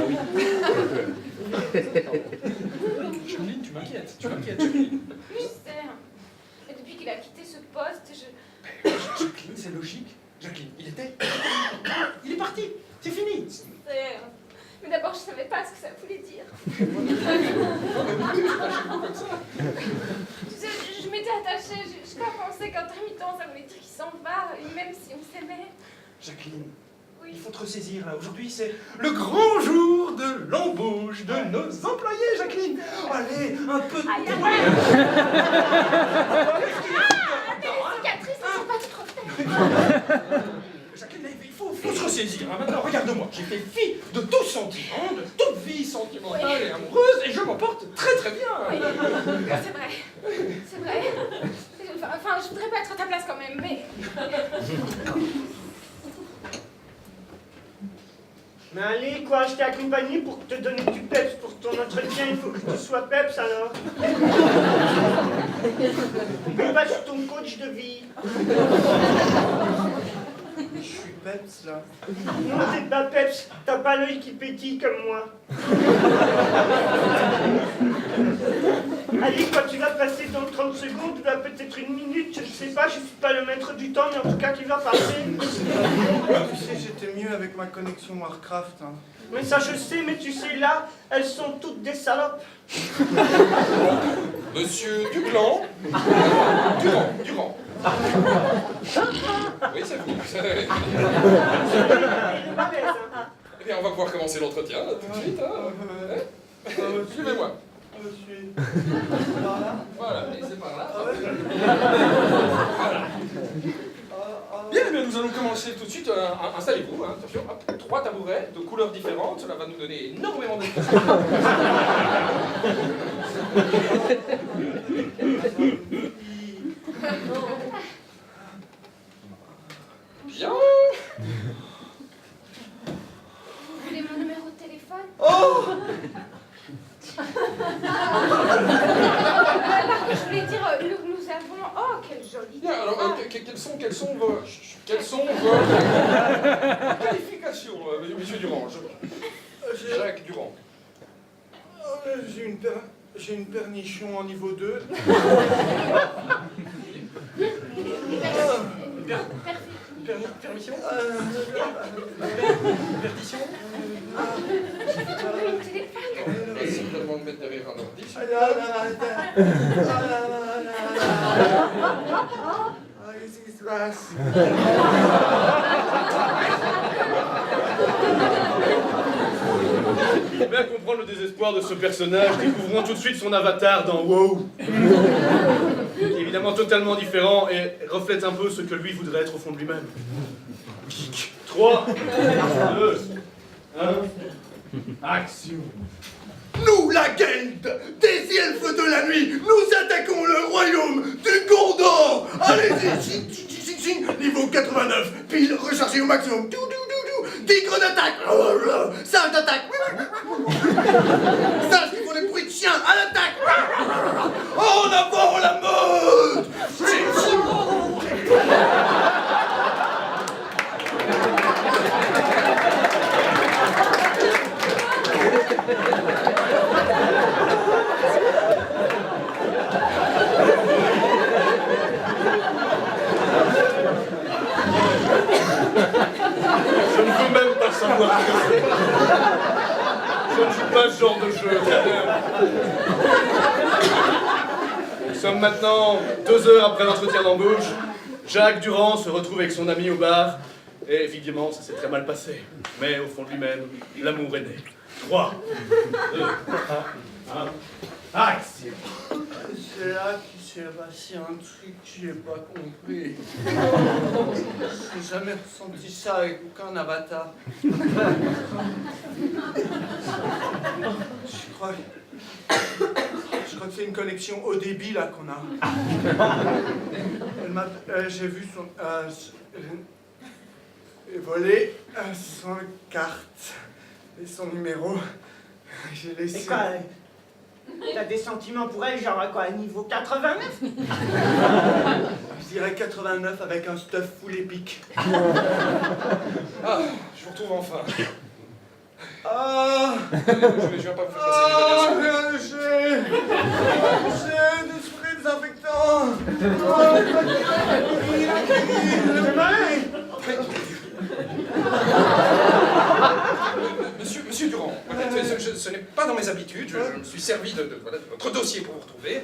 oui. Jacqueline, tu m'inquiètes, Jacqueline. Oui, je sais. Et depuis qu'il a quitté ce poste, Jacqueline, c'est logique. Jacqueline, il est parti, c'est fini. Je sais. Mais d'abord, je savais pas ce que ça voulait dire. Comme ça. Tu sais, je m'étais attachée, je pensais qu'intermittent, ça voulait dire qu'il s'en va, et même si on s'aimait. Jacqueline, Oui. il faut te ressaisir là. Aujourd'hui, c'est le grand jour de l'embauche de nos employés, Jacqueline. Allez, un peu de Aïe, aïe, poids. les cicatrices, elles sont pas trop faites. Jacqueline, il faut se ressaisir. Hein. Maintenant, regarde-moi. J'ai fait fi de tout sentiment, de toute vie sentimentale et amoureuse, et je m'en porte très très bien. Oui, c'est vrai. C'est vrai. Enfin, je voudrais pas être à ta place quand même, mais... Mais allez, quoi, je t'ai accompagné pour te donner du peps pour ton entretien, il faut que tu sois peps alors. Mais pas, je suis ton coach de vie. Je suis peps là. Non, t'es pas peps, t'as pas l'œil qui pétille comme moi. Allez, quoi, tu vas passer dans 30 secondes, tu vas peut-être une minute, je ne sais pas, je suis pas le maître du temps, mais en tout cas, tu vas passer. Tu sais, j'étais mieux avec ma connexion Warcraft. Hein. Mais ça, je sais, mais tu sais, là, elles sont toutes des salopes. Monsieur Duplan. Durand. Oui, c'est vous. Elle est mauvaise, hein. Eh bien, on va pouvoir commencer l'entretien tout de suite. Hein. Suivez-moi. Je suis par là. Voilà, et c'est par là. Ah ouais. Voilà. Bien, eh bien, nous allons commencer tout de suite. Installez-vous, hein, attention. Hop, 3 tabourets de couleurs différentes. Cela va nous donner énormément d'expression. Bien. Vous voulez mon numéro de téléphone? Oh! Je voulais dire, nous avons... Oh, quelle jolie... Bien, alors, quelles sont vos qualifications, monsieur Durand? Jacques Durand. J'ai une pernichon en niveau 2. Permission? Perdition? J'ai votre numéro de téléphone. C'est simplement de mettre derrière un ordi. Qu'est-ce qui se passe? Je peux bien comprendre le désespoir de ce personnage, découvrant tout de suite son avatar dans WoW. Qui est évidemment totalement différent et reflète un peu ce que lui voudrait être au fond de lui-même. Geek. 3, 2, 1, action. Nous, la guilde des elfes de la nuit, nous attaquons le royaume du Gondor. Allez-y, niveau 89, pile rechargé au maximum. Tigre d'attaque, singe d'attaque, singe qui font des bruits de chien, à l'attaque. En avant la mode. Je ne veux même pas savoir ce que c'est. Je ne joue pas ce genre de jeu. Nous sommes maintenant 2 heures après l'entretien d'embauche. Jacques Durand se retrouve avec son ami au bar. Et évidemment, ça s'est très mal passé. Mais au fond de lui-même, l'amour est né. 3, 2, 1, action. C'est là qu'il s'est passé un truc que j'ai pas compris. J'ai jamais ressenti ça avec aucun avatar. Je crois que c'est une connexion haut débit là qu'on a. J'ai vu son... j'ai volé son carte et son numéro. J'ai laissé... Et quoi, t'as des sentiments pour elle, genre à quoi, niveau 89? Je dirais 89 avec un stuff full épique. Ah, je vous retrouve enfin. Ah, Je vais pas vous faire passer une évaluation. j'ai des sprays désinfectants. Monsieur Durand, ce n'est pas dans mes habitudes. Je me suis servi de votre dossier pour vous retrouver.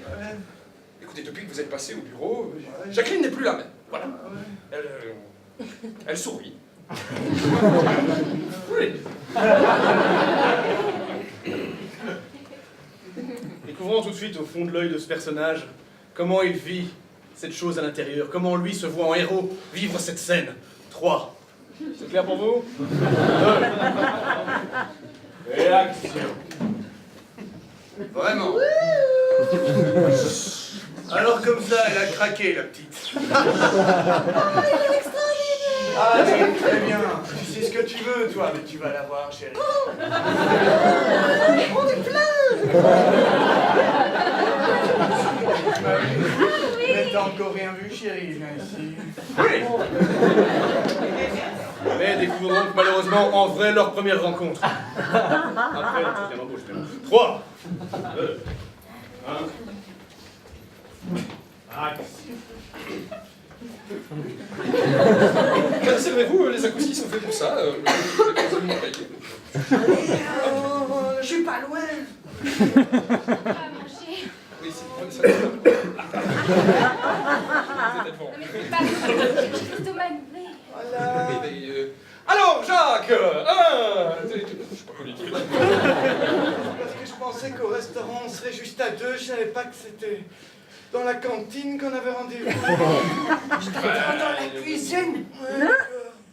Écoutez, depuis que vous êtes passé au bureau, Jacqueline n'est plus la même. Voilà. Elle sourit. Oui. Découvrons tout de suite au fond de l'œil de ce personnage comment il vit cette chose à l'intérieur, comment lui se voit en héros vivre cette scène. 3. C'est clair pour vous? 2. Et action. Vraiment. Alors comme ça, elle a craqué, la petite. Ah, très bien. Tu sais ce que tu veux, toi, mais tu vas la voir, chérie. On est plein. Mais t'as encore rien vu, chérie, viens ici. Oui. Mais découvrons donc malheureusement en vrai leur première rencontre. Après l'entretien d'embauche, mais bon. 3, 2, 1. Action. Servez-vous, les acoustis sont faits pour ça. Je suis pas loin. On va manger. Oui, c'est ça. Vous êtes devant. Non mais c'est pas grave, j'ai l'estomac noué. Voilà. Alors, Jacques, je suis pas connu. Parce que je pensais qu'au restaurant, on serait juste à deux. Je savais pas que c'était dans la cantine qu'on avait rendez-vous. Je t'attends dans la cuisine.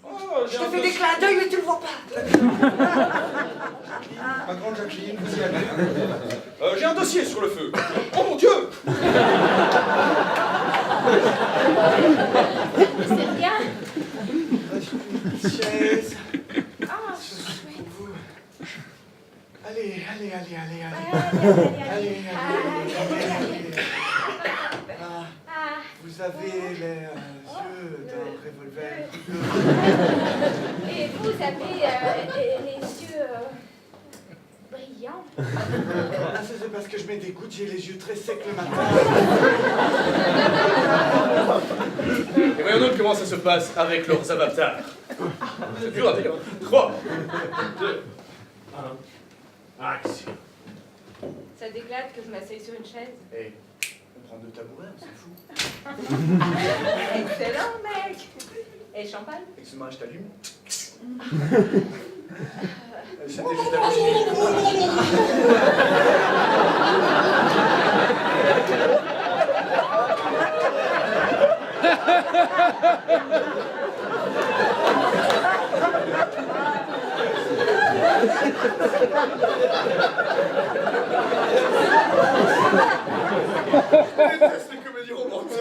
Oh, Je te fais des clins d'œil, mais tu le vois pas. Ma grande Jacqueline, vous y allez. J'ai un dossier sur le feu. Oh mon Dieu! C'est rien. Chaise. Ah, Pour vous. Allez. allez. Ah, Vous avez les yeux d'un revolver. et vous avez les yeux brillants. Ah, ça c'est parce que je mets des gouttes, j'ai les yeux très secs le matin. Et voyons donc comment ça se passe avec leurs avatars. C'est dur à dire. 3, 2, 1. Action. Ça t'éclate que je m'asseye sur une chaise? Hé, on prend 2 tabourets, on s'en fout. Excellent, mec. Et champagne? Excuse-moi, je t'allume. C'était juste la bougie. Je déteste les comédies romantiques.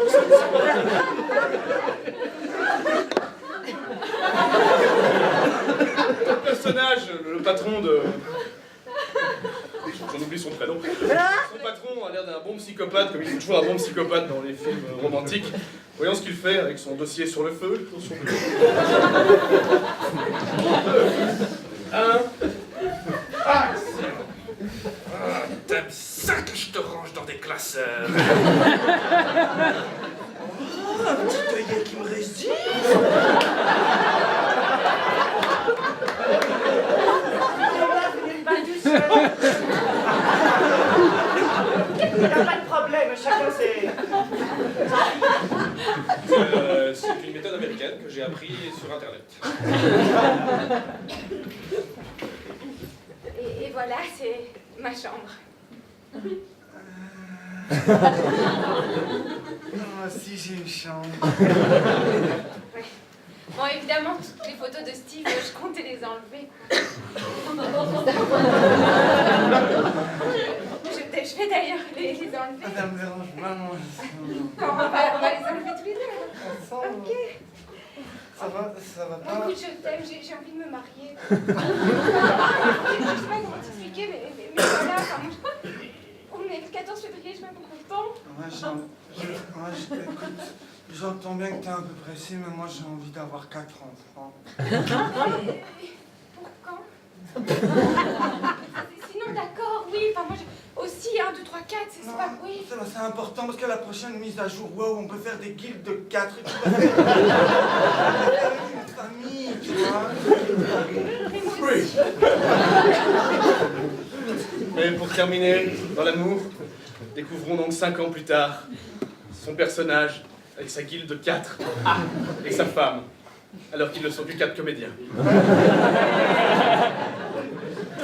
Le personnage, le patron de... J'en oublie son prénom. Son patron a l'air d'un bon psychopathe, comme il est toujours un bon psychopathe dans les films romantiques. Voyons ce qu'il fait avec son dossier sur le feu. Attention. 1. T'aimes ça que je te range dans des classeurs. Oh, un petit œillet qui me résiste. Pas du seul. Il n'y a pas de problème, chacun c'est. C'est une méthode américaine que j'ai appris sur Internet. Et voilà, c'est ma chambre. Moi aussi j'ai une chambre. Ouais. Bon, évidemment, toutes les photos de Steve, je comptais les enlever. Je vais d'ailleurs les enlever. Ça me dérange vraiment. On va les enlever tous les deux. Ensemble. Ok. Ça va Bon, pas. écoute, je t'aime, j'ai envie de me marier. Je sais pas comment t'expliquer, mais voilà, enfin, moi, on est le 14 février, je suis même pas content. Écoute, j'entends bien que t'es un peu pressé, mais moi j'ai envie d'avoir 4 enfants. Pour quand? Sinon, d'accord, oui. Enfin, moi, aussi, 1, 2, 3, 4, c'est pas... Oui. Ça va, c'est important parce qu'à la prochaine mise à jour, wow, on peut faire des guildes de 4 et tout. Une famille, tu vois. Mais moi aussi. Et pour terminer, dans l'amour, découvrons donc 5 ans plus tard son personnage avec sa guilde de 4 et sa femme, alors qu'ils ne sont plus 4 comédiens.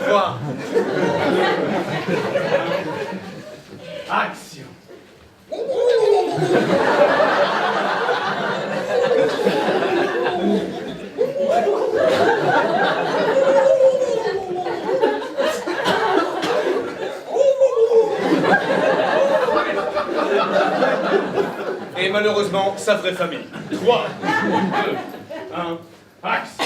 3. Action. Et malheureusement, sa vraie famille. 3, 2, 1, action.